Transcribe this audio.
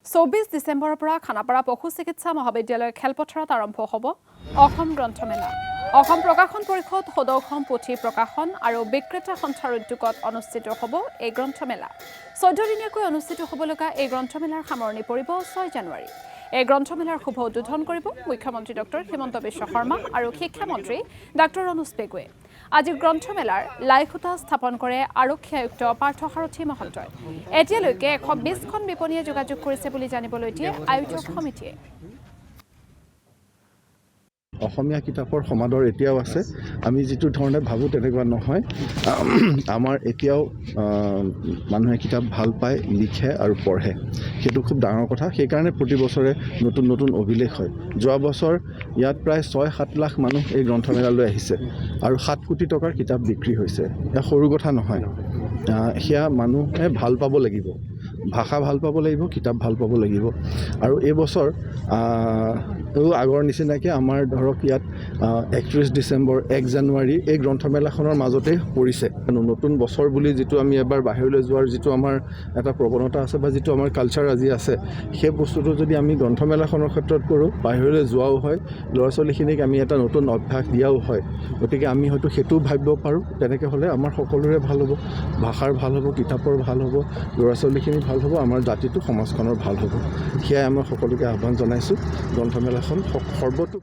24 ডিসেম্বৰৰ পৰা খানাপাৰা পশু চিকিৎসা মহাবিদ্যালয় খেলপথাৰত আৰম্ভ হ'ব অসম গ্ৰন্থমেলা। অসম প্ৰকাশন পৰিষদ, সদৌসম পুথি প্ৰকাশন আৰু বিক্ৰেতা সন্থাৰ উদ্যোগত অনুষ্ঠিত হ'ব এই গ্ৰন্থমেলা। 14 দিনীয়াকৈ অনুষ্ঠিত হ'ব লগা এই গ্ৰন্থমেলাৰ সামৰণি পৰিব 6 জানুৱাৰী। এই গ্ৰন্থমেলাৰ শুভ উদ্বোধন কৰিব মুখ্যমন্ত্ৰী ডক্টৰ হিমন্ত বিশ্ব শৰ্মা আৰু শিক্ষামন্ত্ৰী ডক্টৰ অনুজ পেগুৱে। আজি গ্ৰন্থমেলাৰ লাইখুটা স্থাপন কৰে আৰক্ষী আয়ুক্ত পাৰ্থসাৰথী মহন্তই। এতিয়ালৈকে 120খন বিপণীয়ে যোগাযোগ কৰিছে বুলি জানিবলৈ দিয়ে আয়োজক সমিতিয়ে। অসমীয়া কিতাপৰ সমাদৰ এতিয়াও আছে। আমি যিটো ধৰণে ভাবোঁ তেনেকুৱা নহয়। আমাৰ এতিয়াও মানুহে কিতাপ ভাল পায়, লিখে আৰু পঢ়ে। সেইটো খুব ডাঙৰ কথা। সেইকাৰণে প্ৰতি বছৰে নতুন নতুন অভিলেখ হয়। যোৱা বছৰ ইয়াত প্ৰায় 6-7 লাখ মানুহ এই গ্ৰন্থমেলালৈ আহিছে আৰু 7 কোটি টকাৰ কিতাপ বিক্ৰী হৈছে। এয়া সৰু কথা নহয়। সেয়া মানুহে ভাল পাব লাগিব, ভাষা ভাল পাব লাগিব, কিতাপ ভাল পাব লাগিব। আৰু এই বছৰ আগৰ নিচিনাকৈ আমাৰ ধৰক ইয়াত 31 ডিচেম্বৰ, 1 জানুৱাৰী এই গ্ৰন্থমেলাখনৰ মাজতে পৰিছে। নতুন বছৰ বুলি যিটো আমি এবাৰ বাহিৰলৈ যোৱাৰ যিটো আমাৰ এটা প্ৰৱণতা আছে বা যিটো আমাৰ কালচাৰ আজি আছে, সেই বস্তুটো যদি আমি গ্ৰন্থমেলাখনৰ ক্ষেত্ৰত কৰোঁ, বাহিৰলৈ যোৱাও হয়, ল'ৰা ছোৱালীখিনিক আমি এটা নতুন অভ্যাস দিয়াও হয়। গতিকে আমি হয়তো সেইটোও ভাবিব পাৰোঁ। তেনেকৈ হ'লে আমাৰ সকলোৰে ভাল হ'ব, ভাষাৰ ভাল হ'ব, কিতাপৰ ভাল হ'ব, ল'ৰা ছোৱালীখিনি ভাল হ'ব, আমাৰ জাতিটো সমাজখনৰ ভাল হ'ব। সেয়াই মই সকলোকে আহ্বান জনাইছোঁ। গ্ৰন্থমেলাখন সৰ্বতো